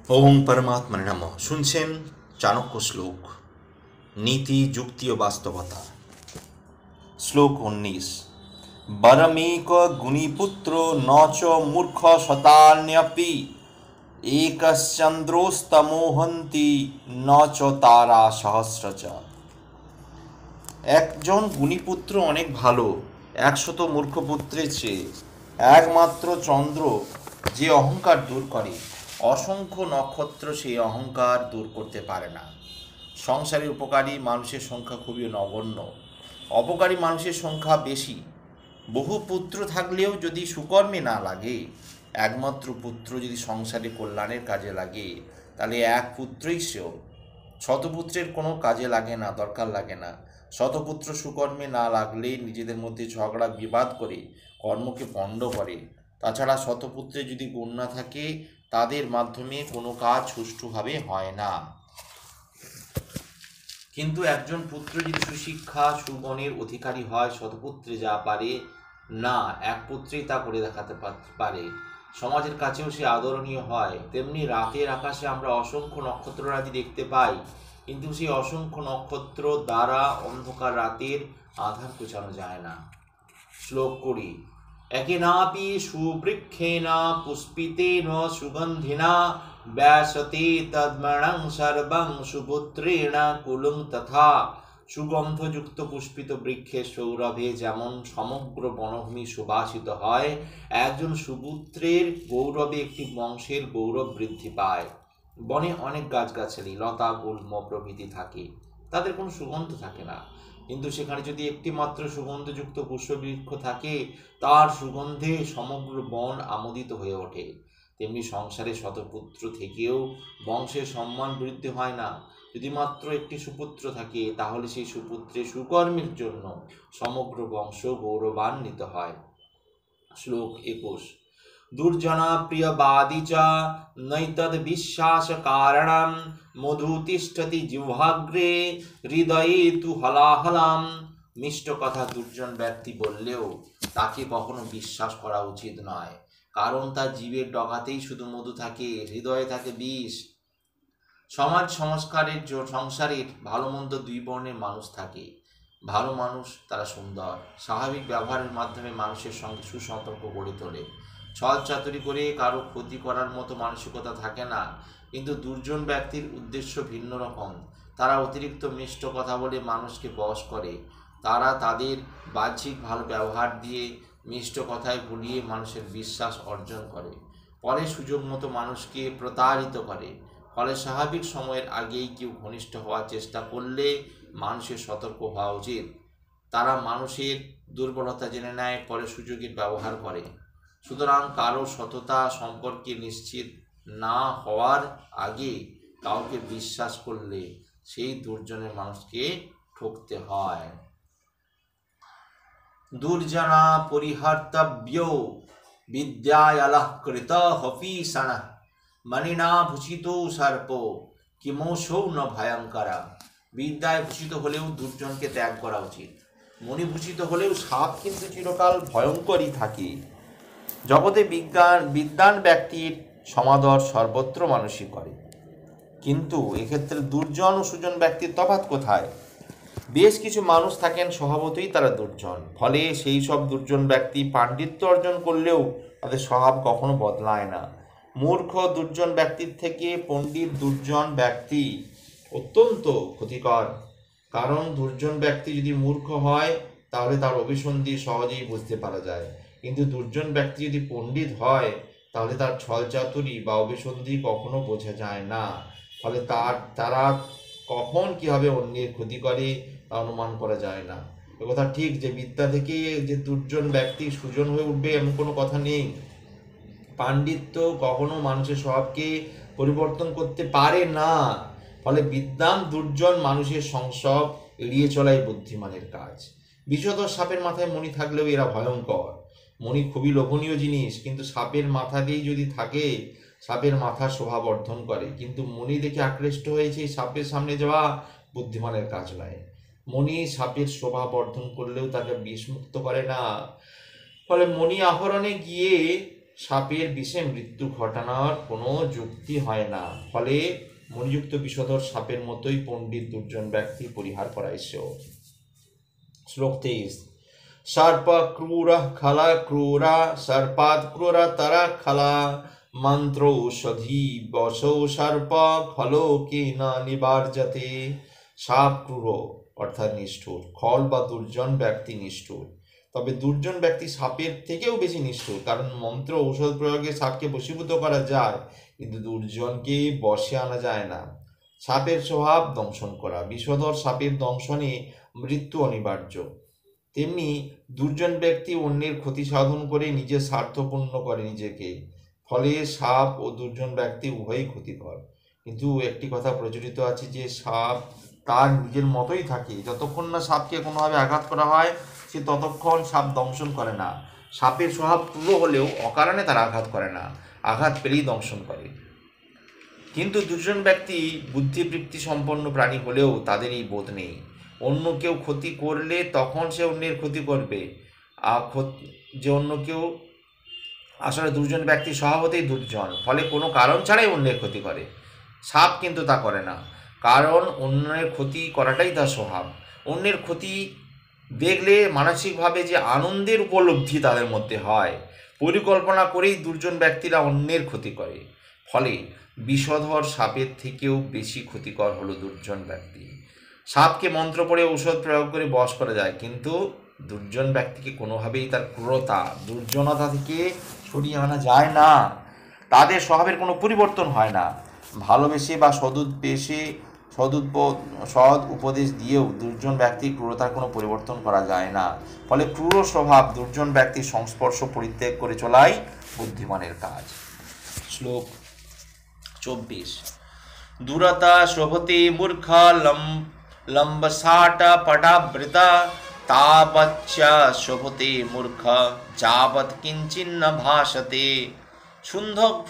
ওম পরমাত্মনে নমঃ। শুনছেন চাণক্য শ্লোক, নীতি, যুক্তি ও বাস্তবতা। শ্লোক 19। বরমেক গুণীপুত্র ন চ মূর্খ শতান্যপি একশ্চন্দ্রস্তমোহন্তি ন চ তারা সহস্রচ। একজন গুণীপুত্র অনেক ভালো 100 মূর্খ পুত্রের চেয়ে। একমাত্র চন্দ্র যে অহংকার দূর করে, অসংখ্য নক্ষত্র সেই অহংকার দূর করতে পারে না। সংসারে উপকারী মানুষের সংখ্যা খুবই নগণ্য, অপকারী মানুষের সংখ্যা বেশি। বহু পুত্র থাকলেও যদি সুকর্মে না লাগে, একমাত্র পুত্র যদি সংসারে কল্যাণের কাজে লাগে, তাহলে এক পুত্রই সেও। শতপুত্রের কোনো কাজে লাগে না, দরকার লাগে না। শতপুত্র সুকর্মে না লাগলে নিজেদের মধ্যে ঝগড়া বিবাদ করে কর্মকে পণ্ড করে। তাছাড়া শতপুত্রে যদি গুণ না থাকে, তাদের মাধ্যমে কোনো কাজ সুষ্ঠুভাবে হয় না। কিন্তু একজন পুত্র যদি সুশিক্ষা সুগুণের অধিকারী হয়, শতপুত্রে যা পারে না এক পুত্রেই তা করে দেখাতে পারে, সমাজের কাছেও সে আদরণীয় হয়। তেমনি রাতের আকাশে আমরা অসংখ্য নক্ষত্ররাজি দেখতে পাই, কিন্তু সেই অসংখ্য নক্ষত্র দ্বারা অন্ধকার রাতের আধার ঘোচানো যায় না। শ্লোক 20। একেনাপি সুবৃক্ষেণ পুষ্পিতেন সুগন্ধিনা ব্যাসতে তদ্মণং সর্বং সুপুত্রেণ কুলং তথা। সুগন্ধযুক্ত পুষ্পিত বৃক্ষের সৌরভে যেমন সমগ্র বনভূমি সুবাসিত হয়, একজন সুপুত্রের গৌরবে একটি বংশের গৌরব বৃদ্ধি পায়। বনে অনেক গাছগাছালি, লতা, গুল্ম প্রভৃতি থাকে, তাদের কোনো সুগন্ধ থাকে না, কিন্তু সেখানে যদি একটি মাত্র সুগন্ধযুক্ত পুষ্পবৃক্ষ থাকে, তার সুগন্ধে সমগ্র বন আমোদিত হয়ে ওঠে। তেমনি সংসারে শতপুত্র থেকেও বংশের সম্মান বৃদ্ধি হয় না। যদি মাত্র একটি সুপুত্র থাকে, তাহলে সেই সুপুত্রের সুকর্মের জন্য সমগ্র বংশ গৌরবান্বিত হয়। শ্লোক 21। দুর্জনা প্রিয়বাদী চ নৈতদ বিশ্বাস কারণম মধু তিষ্ঠতি জিহ্বাগ্রে হৃদয়ে তু হলাহলাম। মিষ্ট কথা দুর্জন ব্যক্তি বললেও তাকে কখনো বিশ্বাস করা উচিত নয়, কারণ তার জীবের ডগাতেই শুধু মধু থাকে, হৃদয়ে থাকে বিষ। সমাজ সংসারের ভালো মন্দ দুই বর্ণের মানুষ থাকে। ভালো মানুষ তারা সুন্দর, স্বাভাবিক ব্যবহারের মাধ্যমে মানুষের সঙ্গে সুসম্পর্ক গড়ে তোলে। ছল চাতুরি করে কারো ক্ষতি করার মতো মানসিকতা থাকে না। কিন্তু দুর্জন ব্যক্তির উদ্দেশ্য ভিন্ন রকম। তারা অতিরিক্ত মিষ্ট কথা বলে মানুষকে বশ করে। তারা তাদের বাহ্যিক ভালো ব্যবহার দিয়ে মিষ্ট কথায় ভুলিয়ে মানুষের বিশ্বাস অর্জন করে, পরে সুযোগ মতো মানুষকে প্রতারিত করে। ফলে স্বাভাবিক সময়ের আগেই কেউ ঘনিষ্ঠ হওয়ার চেষ্টা করলে মানুষের সতর্ক হওয়া উচিত। তারা মানুষের দুর্বলতা জেনে নেয়, পরে সুযোগের ব্যবহার করে। সুতরাং কারো সততা সম্পর্কে নিশ্চিত না হওয়ার আগে কাউকে বিশ্বাস করলে সেই দুর্জনের মানুষকে ঠকতে হয়। দুর্জনা পরিহর্তব্য বিদ্যায়ালকৃত হফিষণ মণিনা ভূষিত সর্প কিমোষৌ ন ভয়ঙ্করা। বিদ্যায় ভূষিত হলেও দুর্জনকে ত্যাগ করা উচিত। মণিভূষিত হলেও সাপ কিন্তু চিরকাল ভয়ঙ্করই থাকে। জগতে বিদ্বান ব্যক্তির সমাদর সর্বত্র মানুষই করে, কিন্তু এক্ষেত্রে দুর্জন ও সুজন ব্যক্তির তফাৎ কোথায়? বেশ কিছু মানুষ থাকেন স্বভাবতই তারা দুর্জন, ফলে সেই সব দুর্জন ব্যক্তি পাণ্ডিত্য অর্জন করলেও তাদের স্বভাব কখনো বদলায় না। মূর্খ দুর্জন ব্যক্তির থেকে পণ্ডিত দুর্জন ব্যক্তি অত্যন্ত ক্ষতিকর, কারণ দুর্জন ব্যক্তি যদি মূর্খ হয় তাহলে তার অভিসন্ধি সহজেই বুঝতে পারা যায়, কিন্তু দুর্জন ব্যক্তি যদি পণ্ডিত হয় তাহলে তার ছলচাতুরি বা অভিসন্ধি কখনো বোঝা যায় না। ফলে তারা কখন কীভাবে অন্যের ক্ষতি করে তা অনুমান করা যায় না। একথা ঠিক যে বিদ্যা থেকে যে দুর্জন ব্যক্তি সুজন হয়ে উঠবে এমন কোনো কথা নেই। পাণ্ডিত্য কখনো মানুষের স্বভাবকে পরিবর্তন করতে পারে না। ফলে বিদ্বান দুর্জন মানুষের সংসব এড়িয়ে চলাই বুদ্ধিমানের কাজ। বিশেষত সাপের মাথায় মণি থাকলেও এরা ভয়ঙ্কর। মণি খুবই লোভনীয় জিনিস, কিন্তু সাপের মাথা দিয়েই যদি থাকে, সাপের মাথা শোভা বর্ধন করে, কিন্তু মণি দেখে আকৃষ্ট হয়েছে সাপের সামনে যাওয়া বুদ্ধিমানের কাজ নয়। মণি সাপের শোভা বর্ধন করলেও তাকে বিষমুক্ত করে না। ফলে মণি আহরণে গিয়ে সাপের বিষে মৃত্যু ঘটানোর কোনো যুক্তি হয় না, ফলে মণিযুক্ত বিষধর সাপের মতোই পণ্ডিত দুর্জন ব্যক্তি পরিহার করায় সেও। শ্লোক 23। सर्प क्रूर खला क्रूरा सर्पात् क्रूरतर खला मंत्रोषधि बसो सर्प खलो के न निबार्जते। সাপ ক্রূর অর্থাৎ নিষ্ঠুর, খল বা দুর্জন ব্যক্তি নিষ্ঠুর, তবে দুর্জন ব্যক্তি সাপের থেকেও বেশি নিষ্ঠুর, কারণ মন্ত্র ঔষধ প্রয়োগে সাপকে বশীভূত করা যায়, কিন্তু দুর্জনকে বশে আনা যায় না। সাপের স্বভাব দংশন করা, বিষধর সাপের দংশনে মৃত্যু অনিবার্য। তেমনি দুর্জন ব্যক্তি অন্যের ক্ষতি সাধন করে নিজের স্বার্থপূর্ণ করে নিজেকে, ফলে সাপ ও দুর্জন ব্যক্তি উভয়ই ক্ষতিকর। কিন্তু একটি কথা প্রচলিত আছে যে সাপ তার নিজের মতোই থাকে, যতক্ষণ না সাপকে কোনোভাবে আঘাত করা হয় সে ততক্ষণ সাপ দংশন করে না। সাপের স্বভাব ক্রূর হলেও অকারণে তারা আঘাত করে না, আঘাত পেলেই দংশন করে। কিন্তু দুর্জন ব্যক্তি বুদ্ধিবৃত্তি সম্পন্ন প্রাণী হলেও তাদের এই বোধ নেই। অন্য কেউ ক্ষতি করলে তখন সে অন্যের ক্ষতি করবে, যে অন্য কেউ আসলে দুর্জন ব্যক্তি স্বভাবতেই দুর্জন, ফলে কোনো কারণ ছাড়াই অন্যের ক্ষতি করে। সাপ কিন্তু তা করে না, কারণ অন্যের ক্ষতি করাটাই তার স্বভাব। অন্যের ক্ষতি দেখলে মানসিকভাবে যে আনন্দের উপলব্ধি তাদের মধ্যে হয়, পরিকল্পনা করেই দুর্জন ব্যক্তিরা অন্যের ক্ষতি করে। ফলে বিষধর সাপের থেকেও বেশি ক্ষতিকর হলো দুর্জন ব্যক্তি। সাপকে মন্ত্র পড়ে ঔষধ প্রয়োগ করে বশ করা যায়, কিন্তু দুর্জন ব্যক্তিকে কোনোভাবেই তার ক্রূরতা দুর্জনতা থেকে সরিয়ে আনা যায় না। তাদের স্বভাবের কোনো পরিবর্তন হয় না। ভালোবেসে বা সৎ উপদেশ দিয়েও দুর্জন ব্যক্তির ক্রূরতার কোনো পরিবর্তন করা যায় না। ফলে ক্রূর স্বভাব দুর্জন ব্যক্তির সংস্পর্শ পরিত্যাগ করে চলাই বুদ্ধিমানের কাজ। শ্লোক 24। দুরতা শোভতে মূর্খ লম্বসাট পটাবৃতা তাবচ্চ শোভতে মূর্খ যাবৎ কিঞ্চিন্ন ভাসতে।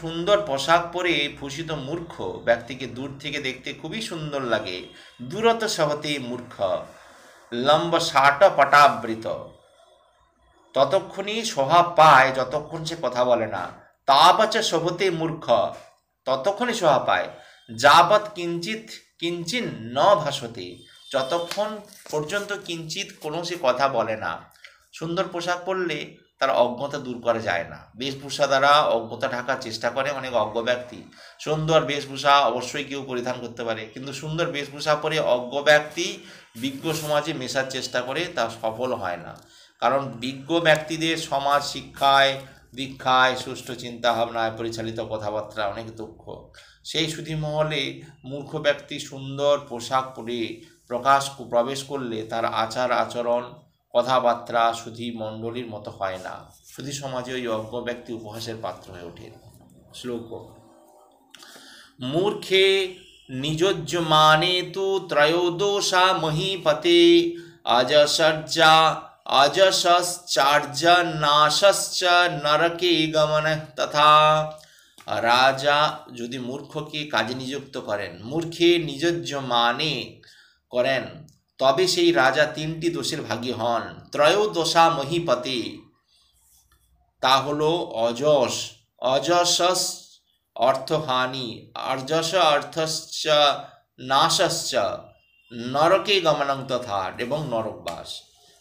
সুন্দর পোশাক পরে ভূষিত মূর্খ ব্যক্তিকে দূর থেকে দেখতে খুবই সুন্দর লাগে। দূরত শোভতে মূর্খ লম্বসাট পটাবৃত, ততক্ষণই শোভা পায় যতক্ষণ সে কথা বলে না। তাবচ্চ শোভতে মূর্খ, ততক্ষণই শোভা পায়। যাবৎ কিঞ্চিন ন ভাসতে, যতক্ষণ পর্যন্ত কিঞ্চিত কোনো সে কথা বলে না। সুন্দর পোশাক পরলে তার অজ্ঞতা দূর করা যায় না। বেশভূষা দ্বারা অজ্ঞতা ঢাকার চেষ্টা করে অনেক অজ্ঞ ব্যক্তি। সুন্দর বেশভূষা অবশ্যই কেউ পরিধান করতে পারে, কিন্তু সুন্দর বেশভূষা পরে অজ্ঞ ব্যক্তি বিজ্ঞ সমাজে মেশার চেষ্টা করে, তা সফল হয় না। কারণ বিজ্ঞ ব্যক্তিদের সমাজ শিক্ষায় দীক্ষায় সুষ্ঠু চিন্তাভাবনায় পরিচালিত কথাবার্তা অনেক দক্ষ। সেই সুধী মহলে মূর্খ ব্যক্তি সুন্দর পোশাক পরে প্রবেশ করলে তার আচার আচরণ কথাবার্তা সুধী মণ্ডলীর মতো হয় না। সুধী সমাজে ওই অজ্ঞ ব্যক্তি উপহাসের পাত্র হয়ে ওঠে। শ্লোক। মূর্খে নিজোজ্জমানে তু ত্রয়োদোষা মহীপতে অজশ্চার্য নাশশ্চ নরকে গমন তথা। রাজা যদি মূর্খকে কাজে নিযুক্ত করেন, মূর্খে নিজোজ্জমানে করেন, তবে সেই রাজা তিনটি দোষের ভাগী হন। ত্রয়োদশা মহীপতে, তা হলো অযশ, অযশস অর্থহানি, অর্যশ অর্থশ্চ নাশশ্চ নরকে গমনং তথা, এবং নরকবাস।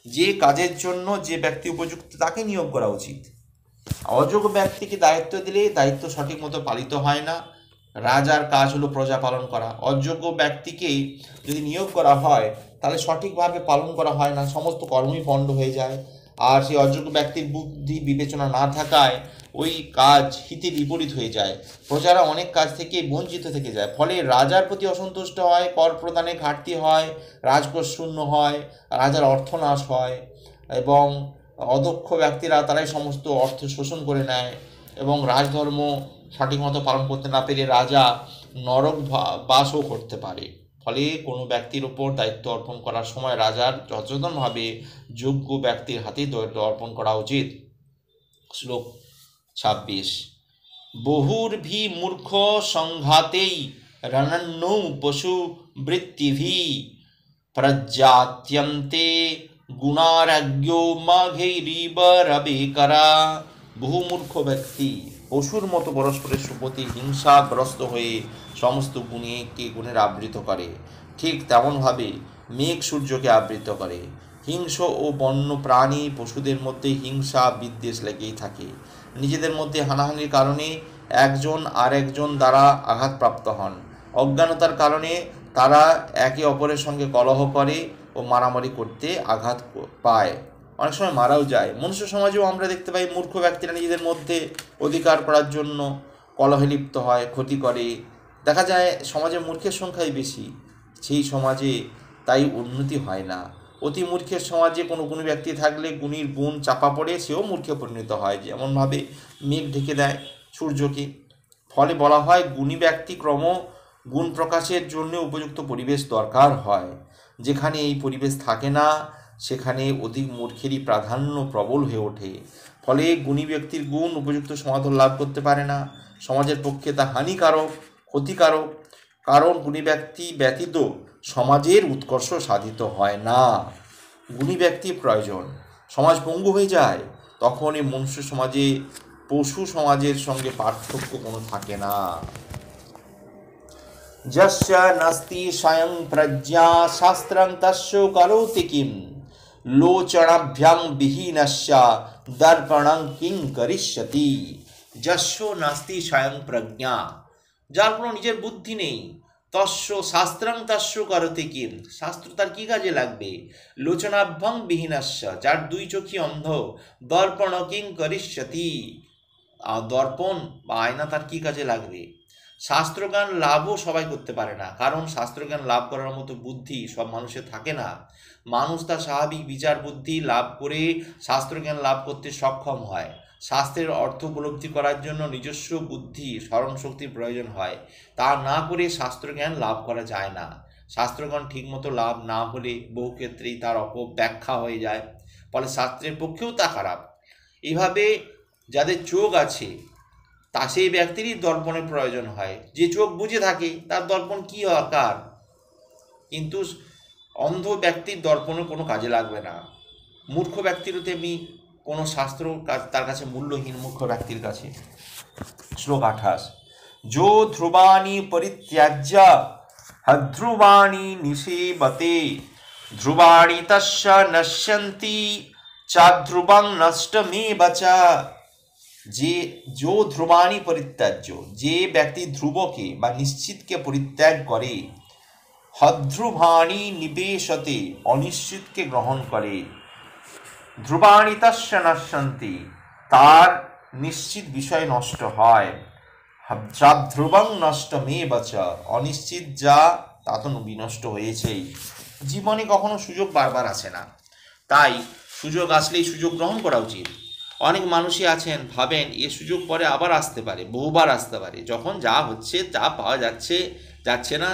যে কাজের জন্য যে ব্যক্তি উপযুক্ত তাকে নিয়োগ করা উচিত। অযোগ্য ব্যক্তিকে দায়িত্ব দিলে দায়িত্ব সঠিক মতো পালিত হয় না। রাজার কাজ হলো প্রজা পালন করা। অযোগ্য ব্যক্তিকে যদি নিয়োগ করা হয় তাহলে সঠিকভাবে পালন করা হয় না, সমস্ত কর্মই পণ্ড হয়ে যায়। আর সেই অযোগ্য ব্যক্তির বুদ্ধি বিবেচনা না থাকায় ওই কাজ হিতে বিপরীত হয়ে যায়, প্রজারা অনেক কাজ থেকে বঞ্চিত থেকে যায়। ফলে রাজার প্রতি অসন্তুষ্ট হয়, কর প্রদানে ঘাটতি হয়, রাজকোষ শূন্য হয়, রাজার অর্থনাশ হয়, এবং অদক্ষ ব্যক্তিরা তারাই সমস্ত অর্থ শোষণ করে নেয়, এবং রাজধর্ম সঠিক মতো পালন করতে না পেরে রাজা নরক বাসও করতে পারে। ফলে কোনো ব্যক্তির ওপর দায়িত্ব অর্পণ করার সময় রাজার সচেতনভাবে যোগ্য ব্যক্তির হাতেই দায়িত্ব অর্পণ করা উচিত। শ্লোক 26। বহুর্ভি মূর্খ সংঘাতেই রণন্নৌ পশু বৃত্তিভি প্রজাত্যন্তে গুণারাজ্ঞো মাঘৈরিব রবেকরা। বহু মূর্খ ব্যক্তি পশুর মতো পরস্পরের প্রতি হিংসাগ্রস্ত হয়ে সমস্ত গুণের আবৃত করে। ঠিক তেমনভাবে মেঘ সূর্যকে আবৃত করে। হিংস্র ও বন্য প্রাণী পশুদের মধ্যে হিংসা বিদ্বেষ লেগেই থাকে। নিজেদের মধ্যে হানাহানির কারণে একজন আর একজন দ্বারা আঘাতপ্রাপ্ত হন। অজ্ঞানতার কারণে তারা একে অপরের সঙ্গে কলহ করে ও মারামারি করতে আঘাত পায়, অনেক সময় মারাও যায়। মনুষ্য সমাজেও আমরা দেখতে পাই মূর্খ ব্যক্তিরা নিজেদের মধ্যে অধিকার করার জন্য কলহে লিপ্ত হয়, ক্ষতি করে। দেখা যায় সমাজে মূর্খের সংখ্যাই বেশি, সেই সমাজে তাই উন্নতি হয় না। অতি মূর্খের সমাজে কোনো গুণী ব্যক্তি থাকলে গুণীর গুণ চাপা পড়ে সেও মূর্খে পরিণত হয়, যেমনভাবে মেঘ ঢেকে দেয় সূর্যকে। ফলে বলা হয় গুণী ব্যক্তি ক্রম গুণ প্রকাশের জন্য উপযুক্ত পরিবেশ দরকার হয়। যেখানে এই পরিবেশ থাকে না সেখানে অধিক মূর্খেরই প্রাধান্য প্রবল হয়ে ওঠে। ফলে গুণী ব্যক্তির গুণ উপযুক্ত সমাদর লাভ করতে পারে না, সমাজের পক্ষে তা হানিকারক, ক্ষতিকারক। কারণ গুণী ব্যক্তি ব্যতীত সমাজের উৎকর্ষ সাধিত হয় না। গুণী ব্যক্তি প্রয়োজন, সমাজ পঙ্গু হয়ে যায়। তখন এই মনুষ্য সমাজে পশু সমাজের সঙ্গে পার্থক্য কোনো থাকে না। যস্য নাস্তি স্বয়ং প্রজ্ঞা শাস্ত্রং তস্য করোতি কিম লোচনাভ্যাং বিহীনস্য দর্পণং কিং করিষ্যতি। যস্য নাস্তি স্বয়ং প্রজ্ঞা, যার কোনো নিজের বুদ্ধি নেই, তস্য শাস্ত্রং তস্য করোতি কিম, শাস্ত্র তার কি কাজে লাগবে, লোচনাভ্যাং বিহীনস্য, যার দুই চোখই অন্ধ, দর্পণ কিং করিষ্যতি, দর্পণ বা আয়না তার কি কাজে লাগবে। শাস্ত্রজ্ঞান লাভও সবাই করতে পারে না, কারণ শাস্ত্রজ্ঞান লাভ করার মতো বুদ্ধি সব মানুষের থাকে না। মানুষ তার স্বাভাবিক বিচার বুদ্ধি লাভ করে শাস্ত্রজ্ঞান লাভ করতে সক্ষম হয়। শাস্ত্রের অর্থ উপলব্ধি করার জন্য নিজস্ব বুদ্ধি স্মরণ শক্তির প্রয়োজন হয়, তা না করে শাস্ত্রজ্ঞান লাভ করা যায় না। শাস্ত্রজ্ঞান ঠিকমতো লাভ না হলে বহু ক্ষেত্রেই তার অপব্যাখ্যা হয়ে যায়, ফলে শাস্ত্রের পক্ষেও তা খারাপ। এভাবে যাদের চোখ আছে তা সেই ব্যক্তিরই দর্পণের প্রয়োজন হয়। যে চোখ বুঝে থাকে তার দর্পণ কী আকার, কিন্তু অন্ধ ব্যক্তির দর্পণও কোনো কাজে লাগবে না। মূর্খ ব্যক্তিরও তেমনি কোনো শাস্ত্র তার কাছে মূল্যহীন, মূর্খ ব্যক্তির কাছে। শ্লোক 28। যো ধ্রুবাণী পরিত্যাজ্য হধ্রুবাণী নিষেবতে ধ্রুবাণী তস্য নশ্যন্তি চাধ্রুবং নষ্টমেব চ। যে ধ্রুবাণী পরিত্যাজ্য, যে ব্যক্তি ধ্রুবকে বা নিশ্চিতকে পরিত্যাগ করে, হধ্রুবাণী নিবেশতে, অনিশ্চিতকে গ্রহণ করে, ধ্রুবাণী তস্য নশ্যন্তি, তার নিশ্চিত বিষয় নষ্ট হয়, চাধ্রুবং নষ্টমেব চ, অনিশ্চিত যা তা তো বিনষ্ট হয়েছেই। জীবনে কখনো সুযোগ বারবার আসে না, তাই সুযোগ আসলেই সুযোগ গ্রহণ করা উচিত। অনেক মানুষই আছেন ভাবেন এ সুযোগ পরে আবার আসতে পারে, বহুবার আসতে পারে, যখন যা হচ্ছে যা পাওয়া যাচ্ছে না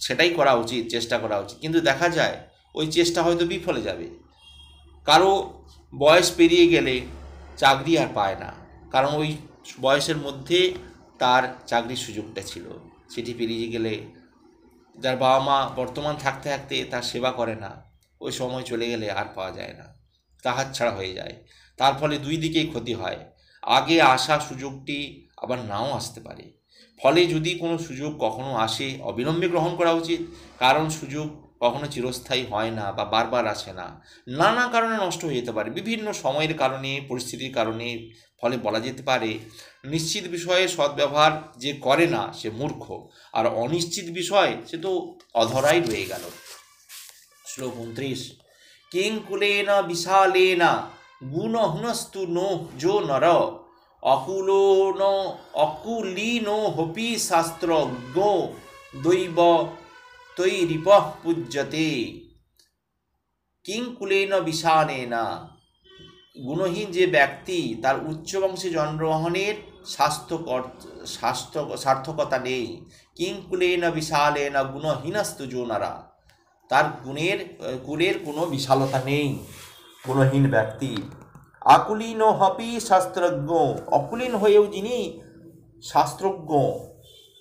সেটাই করা উচিত, চেষ্টা করা উচিত। কিন্তু দেখা যায় ওই চেষ্টা হয়তো বিফলে যাবে। কারো বয়স পেরিয়ে গেলে চাকরি আর পায় না, কারণ ওই বয়সের মধ্যে তার চাকরির সুযোগটা ছিল, সেটি পেরিয়ে গেলে যার বাবা মা বর্তমান থাকতে থাকতে তার সেবা করে না, ওই সময় চলে গেলে আর পাওয়া যায় না, তা হাতছাড়া হয়ে যায়। তার ফলে দুই দিকেই ক্ষতি হয়। আগে আসা সুযোগটি আবার নাও আসতে পারে। ফলে যদি কোনো সুযোগ কখনো আসে অবিলম্বে গ্রহণ করা উচিত, কারণ সুযোগ কখনো চিরস্থায়ী হয় না বা বারবার আসে না, নানা কারণে নষ্ট হয়ে যেতে পারে, বিভিন্ন সময়ের কারণে, পরিস্থিতির কারণে। ফলে বলা যেতে পারে নিশ্চিত বিষয়ে সদ্ব্যবহার যে করে না সে মূর্খ, আর অনিশ্চিত বিষয় সে তো অধরাই রয়ে গেল। শ্লোক 29। কিং কুলেন বিশালেন গুণহীনস্তু নো যো নর অকুলীনো হপি শাস্ত্রজ্ঞ দৈব তৈরিপঃ পূজ্যতে। কিং কুলেন বিশালেন, গুণহীন যে ব্যক্তি তার উচ্চ বংশে জন্মগ্রহণের সার্থকতা নেই। কিং কুলেন বিশালেন গুণহীনস্তু যো নরা, তার কুলের কোনো বিশালতা নেই গুণহীন ব্যক্তি। আকুলীন হপি শাস্ত্রজ্ঞ, অকুলীন হয়েও যিনি শাস্ত্রজ্ঞ,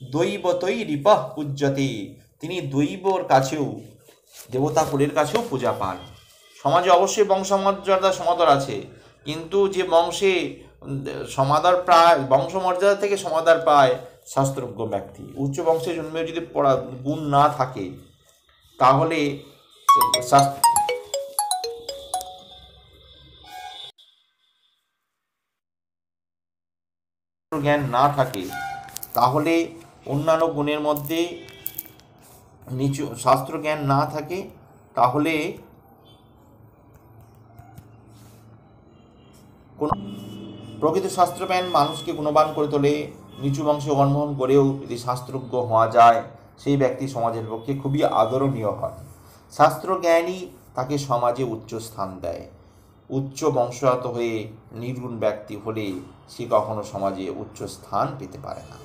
দৈবতৈ রিপঃ পূজ্যতে, তিনি দৈবর কাছেও, দেবতা কুলের কাছেও পূজা পান। সমাজে অবশ্যই বংশমর্যাদা সমাদর আছে, কিন্তু যে বংশে সমাদর প্রায় বংশমর্যাদা থেকে সমাদর পায় শাস্ত্রজ্ঞ ব্যক্তি। উচ্চ বংশে জন্মেও যদি পড়া গুণ না থাকে তাহলে জ্ঞান না থাকে তাহলে অন্যান্য গুণের মধ্যে নিচু শাস্ত্র জ্ঞান না থাকে তাহলে কোন প্রকৃত শাস্ত্রজ্ঞান মানুষকে গুণবান করে তোলে। নিচু বংশে জন্মগ্রহণ করেও যদি শাস্ত্রজ্ঞ হওয়া যায় সেই ব্যক্তি সমাজের পক্ষে খুবই আদরণীয় হয়। শাস্ত্রজ্ঞানই তাকে সমাজে উচ্চ স্থান দেয়। উচ্চ বংশজাত হয়ে নির্গুণ ব্যক্তি হলে সে কখনো সমাজে উচ্চ স্থান পেতে পারে না।